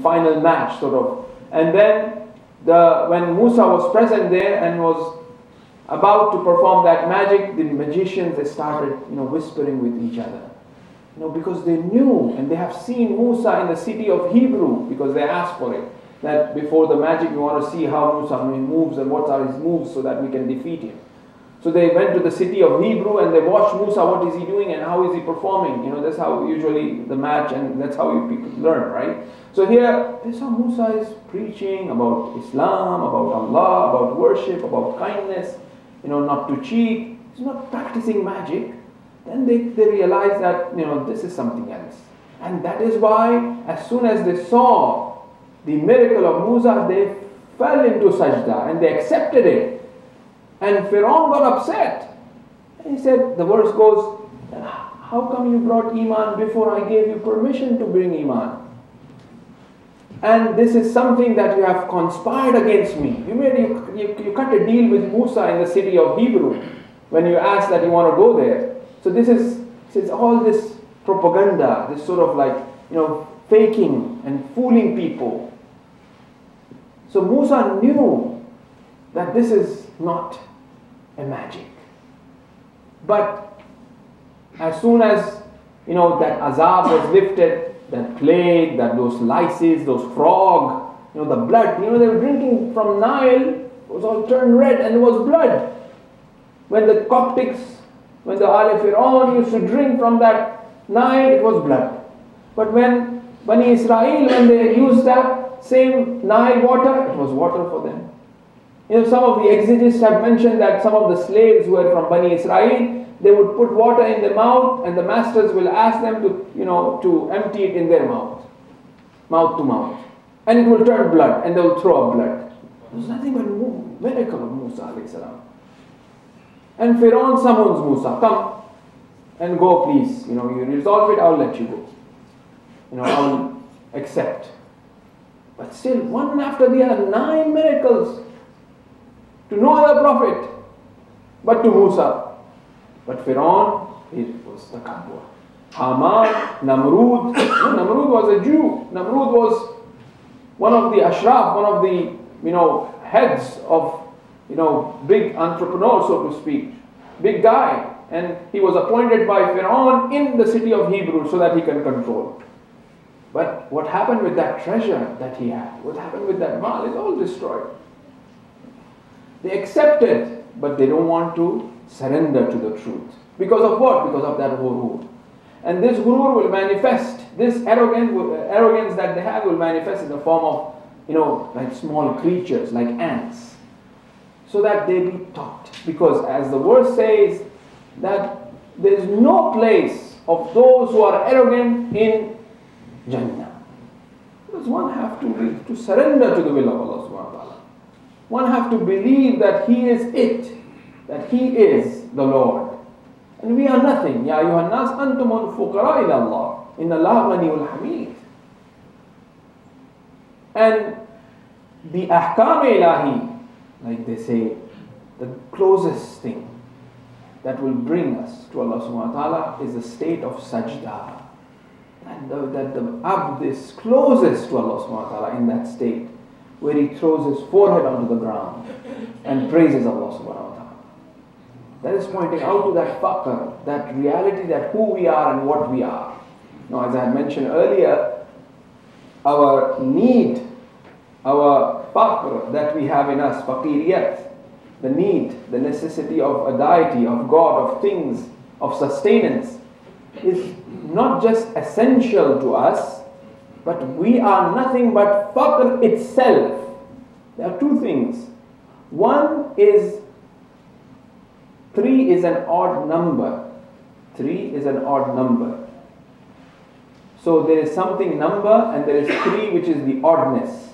final match sort of. And then when Musa was present there and was about to perform that magic, the magicians, they started whispering with each other. Because they knew and they have seen Musa in the city of Hebrew, because they asked for it. That before the magic we want to see how Musa moves and what are his moves so that we can defeat him. So they went to the city of Hebrew and they watched Musa, what is he doing and how is he performing. That's how usually the match, and that's how people learn, right? So here, they saw Musa is preaching about Islam, about Allah, about worship, about kindness, not to cheat. He's not practicing magic. Then they realized that, this is something else. And that is why, as soon as they saw the miracle of Musa, they fell into sajda and they accepted it. And Pharaoh got upset. And he said, the verse goes, how come you brought Iman before I gave you permission to bring Iman? And this is something that you have conspired against me. You cut a deal with Musa in the city of Hebrew when you asked that you want to go there. So this is all this propaganda, this sort of like, faking and fooling people. So Musa knew that this is not a magic. But as soon as, that azab was lifted, that plague, that those lices, those frog, the blood, they were drinking from Nile, it was all turned red and it was blood. When the Coptics, when the Al Fir'aun used to drink from that Nile, it was blood. But when Bani Israel, when they used that same Nile water, it was water for them. Some of the exegists have mentioned that some of the slaves who were from Bani Israel, they would put water in the mouth and the masters will ask them to empty it in their mouth to mouth. And it will turn blood and they will throw up blood. There's nothing but miracle of Musa alayhi salam. And Pharaoh summons Musa, come and go please. You resolve it, I'll let you go. I'll accept. But still, one after the other, 9 miracles. To no other prophet, but to Musa. But Pharaoh, it was takabbur. Haman, Namrud. Namrud was a Jew. Namrud was one of the ashraf, one of the heads of big entrepreneur, so to speak. Big guy. And he was appointed by Pharaoh in the city of Hebrew so that he can control. But what happened with that treasure that he had? What happened with that mal is all destroyed. They accepted, but they don't want to surrender to the truth. Because of what? Because of that ghurur. And this ghurur will manifest, this arrogance that they have will manifest in the form of, like small creatures, like ants. So that they be taught. Because as the verse says, that there is no place of those who are arrogant in Jannah. Because one have to surrender to the will of Allah subhanahu wa ta'ala. One have to believe that He is it, that He is the Lord. And we are nothing. Ya ayyuhan nas antumul fuqara ila Allah. Inna Allah ghaniyul hamid. And the ahkam ilahi, like they say, the closest thing that will bring us to Allah subhanahu wa ta'ala is the state of sajda. And that the abd is closest to Allah subhanahu wa ta'ala in that state, where he throws his forehead onto the ground and praises Allah subhanahu wa ta'ala. That is pointing out to that faqr, that reality, that who we are and what we are. Now, as I had mentioned earlier, our need, our faqr that we have in us, faqiriyat, the need, the necessity of a deity, of God, of things, of sustenance, is not just essential to us, but we are nothing but faqr itself. There are two things. One is 3 is an odd number. 3 is an odd number. So there is something number and there is 3 which is the oddness.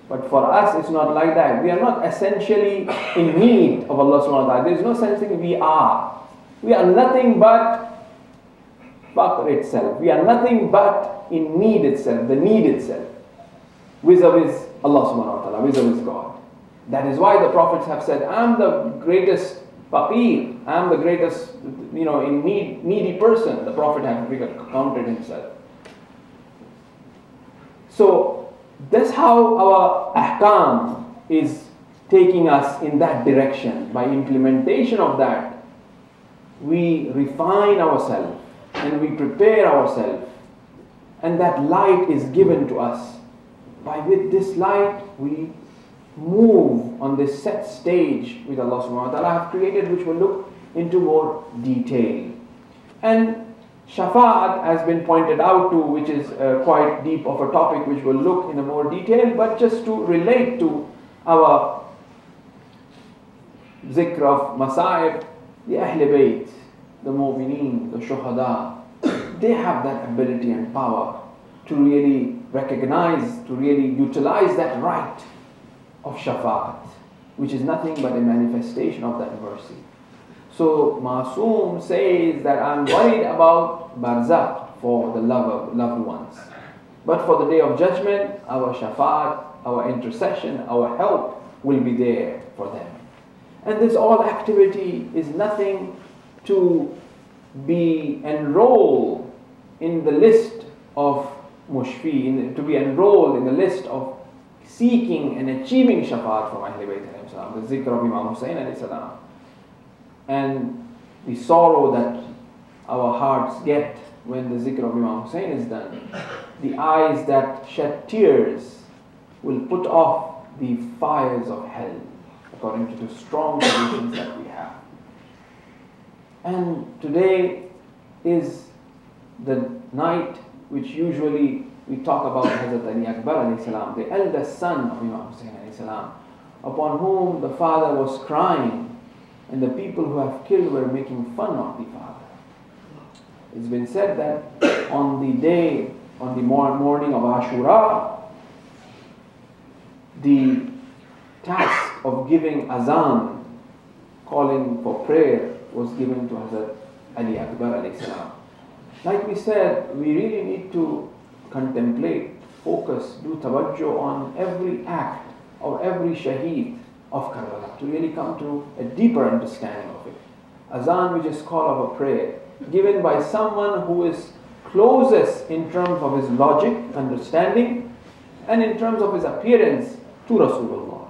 But for us it's not like that. We are not essentially in need of Allah subhanahu wa ta'ala. There is no such thing we are. We are nothing but faqr itself. We are nothing but in need itself, the need itself, vis-a-vis Allah subhanahu wa ta'ala, vis-a-vis God. That is why the prophets have said, I am the greatest faqir, I am the greatest, in needy person. The prophet had counted himself. So that's how our ahkam is taking us in that direction. By implementation of that, we refine ourselves and we prepare ourselves, and that light is given to us. With this light, we move on this set stage with Allah subhanahu wa ta'ala have created, which will look into more detail. And Shafa'at has been pointed out to, which is quite deep of a topic which will look in a more detail, but just to relate to our zikr of Masa'ib, the Ahl Bayt, the Mu'mineen, the Shuhada, they have that ability and power to really recognize, to really utilize that right of Shafa'at, which is nothing but a manifestation of that mercy. So Masoom says that I'm worried about Barzakh for the loved ones. But for the Day of Judgment, our Shafa'at, our intercession, our help will be there for them. And this all activity is nothing to be enrolled in the list of mushfi, to be enrolled in the list of seeking and achieving Shafa'at from Ahl Bayt alayhi salam, the zikr of Imam Hussain alayhi salam, and the sorrow that our hearts get when the zikr of Imam Hussain is done. The eyes that shed tears will put off the fires of hell, according to the strong traditions that we have. And today is the night which usually we talk about Hazrat Ali Akbar alayhi salam, the eldest son of Imam Hussain alayhi salam, upon whom the father was crying, and the people who have killed were making fun of the father. It's been said that on the morning of Ashura, the task of giving azan, calling for prayer, was given to Hazrat Ali Akbar alayhi salam. Like we said, we really need to contemplate, focus, do tawajjuh on every act or every shaheed of Karbala to really come to a deeper understanding of it. Azan, which is call of a prayer, given by someone who is closest in terms of his logic, understanding, and in terms of his appearance to Rasulullah.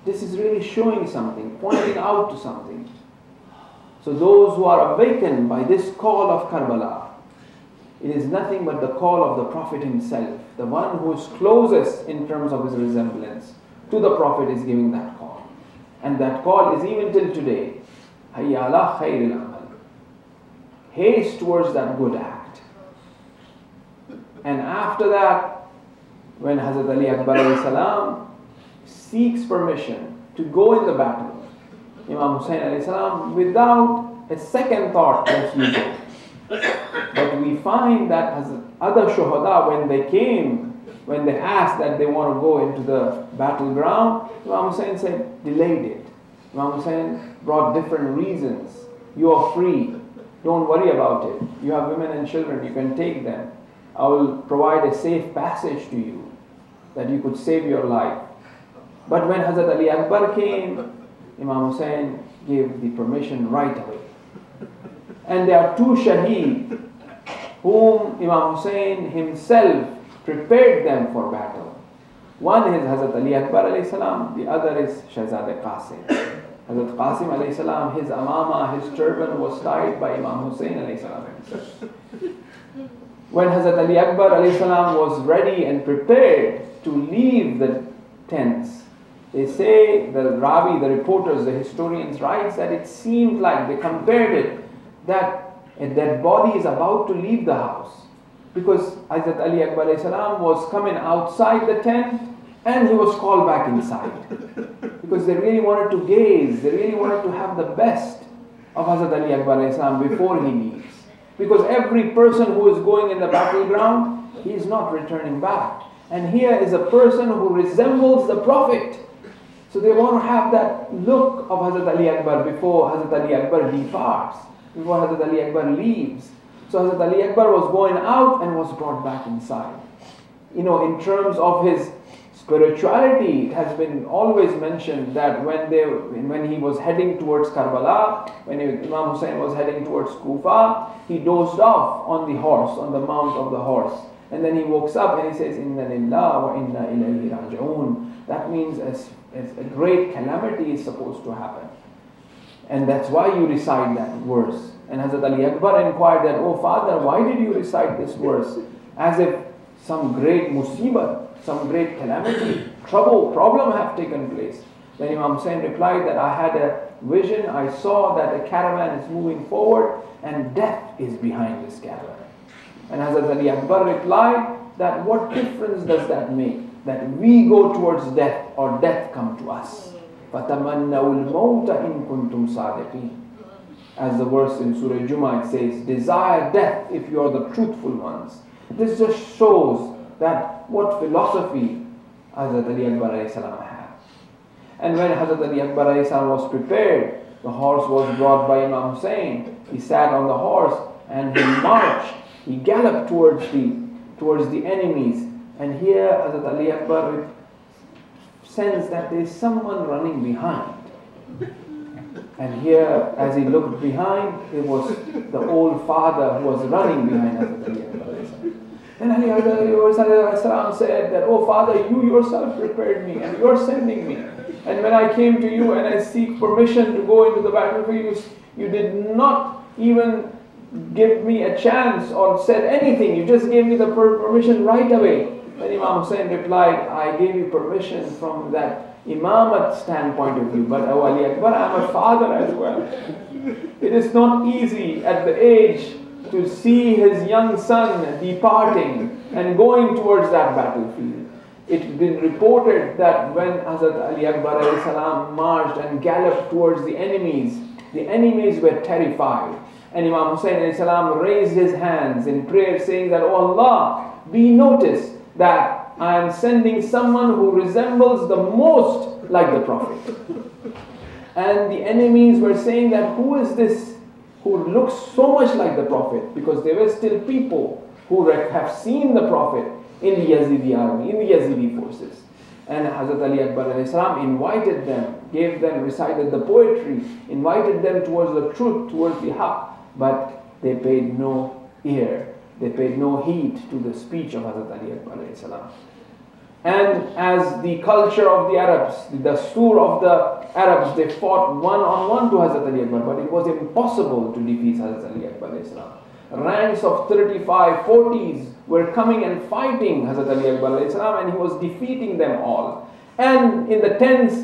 This is really showing something, pointing out to something. So those who are awakened by this call of Karbala, it is nothing but the call of the Prophet himself. The one who is closest in terms of his resemblance to the Prophet is giving that call. And that call is even till today. Hayya ala khairil amal. Haste towards that good act. And after that, when Hazrat Ali Akbar alayhi salam seeks permission to go in the battle, Imam Hussain alayhi salam, without a second thought, let's you go. But we find that as other shuhada, when they asked that they want to go into the battleground, Imam Hussain said, delayed it. Imam Hussain brought different reasons. You are free. Don't worry about it. You have women and children. You can take them. I will provide a safe passage to you that you could save your life. But when Hazrat Ali Akbar came, Imam Hussain gave the permission right away. And there are two shaheed whom Imam Hussain himself prepared them for battle. One is Hazrat Ali Akbar alayhi salam, the other is Shahzad Qasim. Hazrat Qasim alayhi salam, his amama, his turban was tied by Imam Hussain alayhi salam himself. When Hazrat Ali Akbar alayhi salam was ready and prepared to leave the tents, they say, the Ravi, the reporters, the historians writes that it seemed like, they compared it, that a dead body is about to leave the house. Because Hazrat Ali Akbar alayhi salam was coming outside the tent and he was called back inside. Because they really wanted to gaze, they really wanted to have the best of Hazrat Ali Akbar alayhi salam before he leaves. Because every person who is going in the battleground, he is not returning back. And here is a person who resembles the Prophet. So they want to have that look of Hazrat Ali Akbar before Hazrat Ali Akbar departs, before Hazrat Ali Akbar leaves. So Hazrat Ali Akbar was going out and was brought back inside. You know, in terms of his spirituality, it has been always mentioned that when he was heading towards Karbala, when Imam Hussain was heading towards Kufa, he dozed off on the horse, on the mount of the horse. And then he walks up and he says, Inna lillah wa inna ilayhi raji'un. That means as a great calamity is supposed to happen. And that's why you recite that verse. And Hazrat Ali Akbar inquired that, oh father, why did you recite this verse? As if some great musibah, some great calamity, trouble, problem have taken place. Then Imam Hussain replied that I had a vision, I saw that a caravan is moving forward and death is behind this caravan. And Hazrat Ali Akbar replied that what difference does that make? That we go towards death or death come to us. فَتَمَنَّوُا الْمَوْتَ إِن كُنْتُمْ صَادِقِينَ. As the verse in Surah Jummah, it says, desire death if you are the truthful ones. This just shows that what philosophy Hazrat Ali Akbar alayhi salam had. And when Hazrat Ali Akbar alayhi salam was prepared, the horse was brought by Imam Hussain. He sat on the horse and he marched. He galloped towards the enemies. And here Hazrat Ali Akbar sensed that there is someone running behind. And here, as he looked behind, it was the old father who was running behind Hazrat Ali Akbar. Then Ali Akbar said that, oh father, you yourself prepared me and you're sending me. And when I came to you and I seek permission to go into the battlefield, you did not even give me a chance or said anything. You just gave me the permission right away. Then Imam Hussain replied, I gave you permission from that imamat standpoint of view, but oh Ali Akbar, I'm a father as well. It is not easy at the age to see his young son departing and going towards that battlefield. It's been reported that when Hazrat Ali Akbar alayhi salam marched and galloped towards the enemies were terrified. And Imam Hussain alayhi salam raised his hands in prayer saying that, oh Allah, be noticed that I am sending someone who resembles the most like the Prophet. And the enemies were saying that, who is this who looks so much like the Prophet? Because there were still people who have seen the Prophet in the Yazidi army, in the Yazidi forces. And Hazrat Ali Akbar alayhi salam invited them, recited the poetry, invited them towards the truth, towards the haqq. But they paid no ear, they paid no heed to the speech of Hazrat Ali Akbar alayhi salam. And as the culture of the Arabs, the dastur of the Arabs, they fought one-on-one to Hazrat Ali Akbar, but it was impossible to defeat Hazrat Ali Akbar alayhi salam. Ranks of 35, 40s were coming and fighting Hazrat Ali Akbar alayhi salam, and he was defeating them all. And in the tents,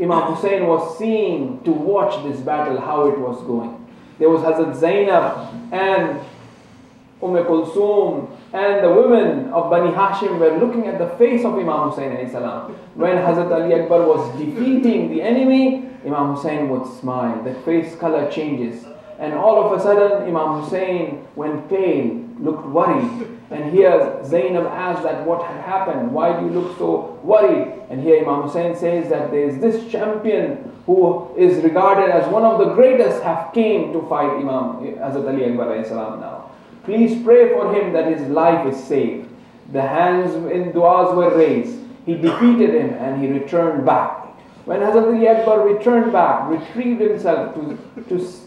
Imam Hussain was seeing to watch this battle, how it was going. There was Hazrat Zainab and Kulthum and the women of Bani Hashim were looking at the face of Imam Hussain alayhi salam. When Hazrat Ali Akbar was defeating the enemy, Imam Hussain would smile. The face color changes. And all of a sudden, Imam Hussain went pale, looked worried. And here Zainab asked that what had happened, why do you look so worried? And here Imam Hussain says that there is this champion who is regarded as one of the greatest have came to fight Imam Hazrat Ali Akbar alayhi salam now. Please pray for him that his life is saved. The hands in du'as were raised. He defeated him and he returned back. When Hazrat Ali Akbar returned back, retrieved himself to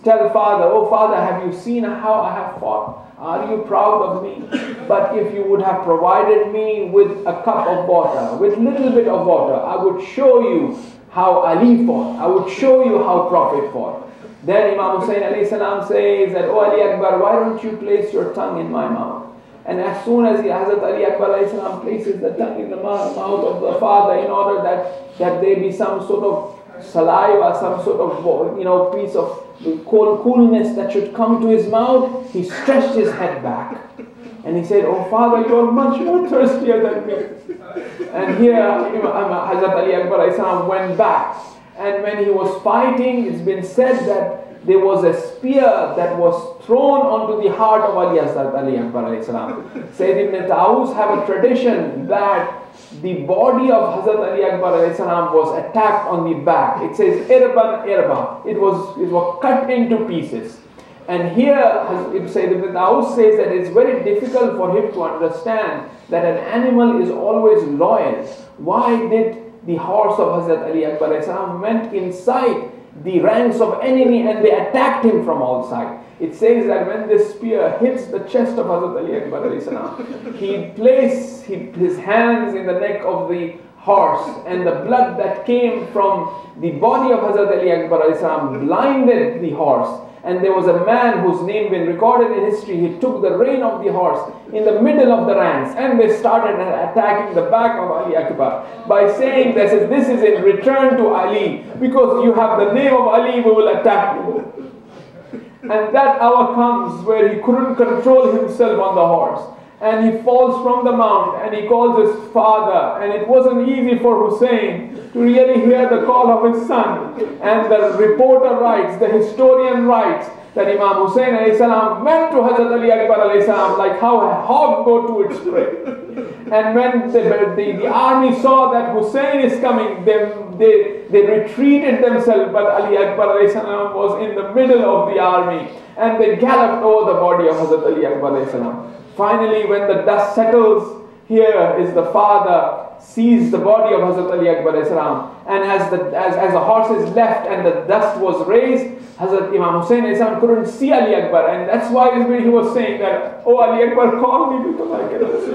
tell father, oh father, have you seen how I have fought? Are you proud of me? But if you would have provided me with a cup of water, with little bit of water, I would show you how Ali fought. I would show you how Prophet fought. Then Imam Hussain alayhi salam says that, oh Ali Akbar, why don't you place your tongue in my mouth? And as soon as Hazrat Ali Akbar alayhi salam places the tongue in the mouth of the father in order that there be some sort of saliva, some sort of piece of coolness that should come to his mouth, he stretched his head back. And he said, oh father, you are much more thirstier than me. And here Hazrat Ali Akbar alayhi salam went back. And when he was fighting, it's been said that there was a spear that was thrown onto the heart of Hazrat Ali Akbar alayhi salam. Sayyid ibn Taus have a tradition that the body of Hazrat Ali Akbar alayhi salam was attacked on the back. It says irban irba. It was cut into pieces. And here Sayyid ibn Taus says that it's very difficult for him to understand that an animal is always loyal. Why did the horse of Hazrat Ali Akbar alayhi salam went inside the ranks of enemy and they attacked him from all sides? it says that when this spear hits the chest of Hazrat Ali Akbar alayhi salam, he placed his hands in the neck of the horse, and the blood that came from the body of Hazrat Ali Akbar alayhi salam blinded the horse. And there was a man whose name been recorded in history. He took the rein of the horse in the middle of the ranks, and they started attacking the back of Ali Akbar by saying, this is in return to Ali, because you have the name of Ali, we will attack you. And that hour comes where he couldn't control himself on the horse, and he falls from the mount, and he calls his father, and it wasn't easy for Hussein to really hear the call of his son. And the reporter writes, the historian writes, that Imam Hussein alayhi salam went to Hazrat Ali Akbar alayhi salam like how a hawk go to its prey. And when the army saw that Hussein is coming, they retreated themselves, but Ali Akbar alayhi salam was in the middle of the army, and they galloped over the body of Hazrat Ali Akbar alayhi salam. Finally, when the dust settles, here is the father sees the body of Hazrat Ali Akbar alayhi salam, and as the horse is left and the dust was raised, Hazrat Imam Hussein alayhi salam couldn't see Ali Akbar, and that's why he was saying that, oh Ali Akbar, call me because I cannot see.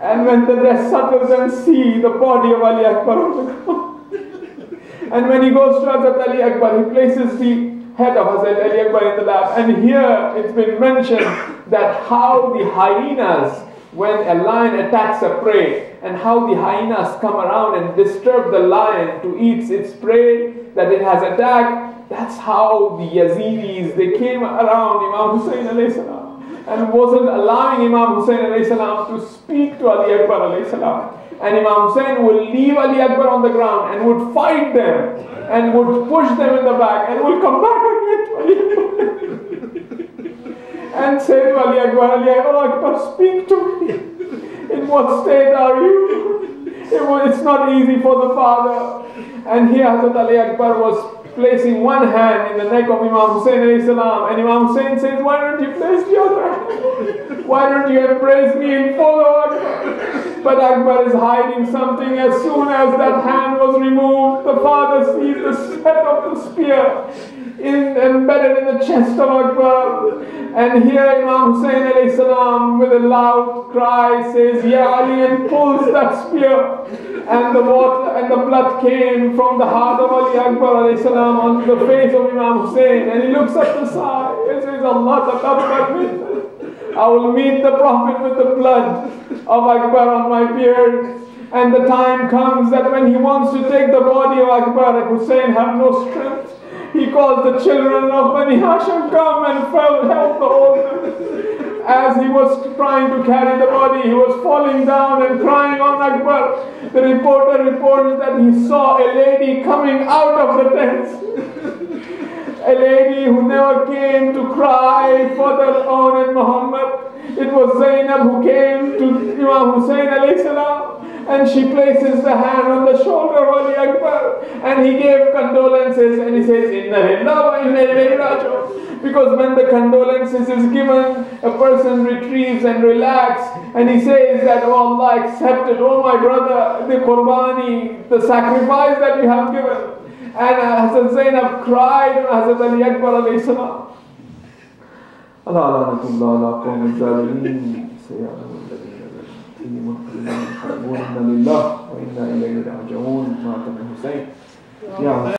And when the dust settles and see the body of Ali Akbar on the ground, and when he goes to Hazrat Ali Akbar, he places the head of Hazrat Ali Akbar in the lap. And here it's been mentioned that how the hyenas, when a lion attacks a prey, and how the hyenas come around and disturb the lion to eat its prey that it has attacked, that's how the Yazidis, they came around Imam Hussein alayhi salam and wasn't allowing Imam Hussein alayhi salam to speak to Ali Akbar alayhi salam. And Imam Hussein would leave Ali Akbar on the ground and would fight them and would push them in the back and would come back again to Ali Akbar and say to Ali Akbar, speak to me. In what state are you? It's not easy for the father. And here Hazrat Ali Akbar was placing one hand in the neck of Imam Hussein alayhi salam, and Imam Hussein says, why don't you place the other hand? Why don't you embrace me and follow Akbar? But Akbar is hiding something. As soon as that hand was removed, the father sees the set of the spear embedded in the chest of Akbar. And here Imam Hussein alayhi salam with a loud cry says, Ya Ali, and pulls that spear. And the water and the blood came from the heart of Ali Akbar alayhi salam onto the face of Imam Hussein. And he looks at the side and says, Allah taqabbal. I will meet the Prophet with the blood of Akbar on my beard. And the time comes that when he wants to take the body of Akbar, Hussein have no strength. He calls the children of Bani Hashim, come and help the old. As he was trying to carry the body, he was falling down and crying on Akbar. The reporter reports that he saw a lady coming out of the tent. A lady who never came to cry for their own and Muhammad. It was Zainab who came to Imam Hussein alayhi salam, and she places the hand on the shoulder of Ali Akbar, and he gave condolences, and he says, Inna lillahi wa inna ilayhi raji'un. Because when the condolences is given, a person retrieves and relaxes, and he says that, oh Allah accepted, oh my brother, the qurbani, the sacrifice that you have given. And Hazrat Zainab cried on Hazrat Ali Akbar alayhi salam. Allah la'natullah ala qawmi al-zalimin sayalamu alladhina inna lillahi wa inna ilayhi raji'un. Hussein.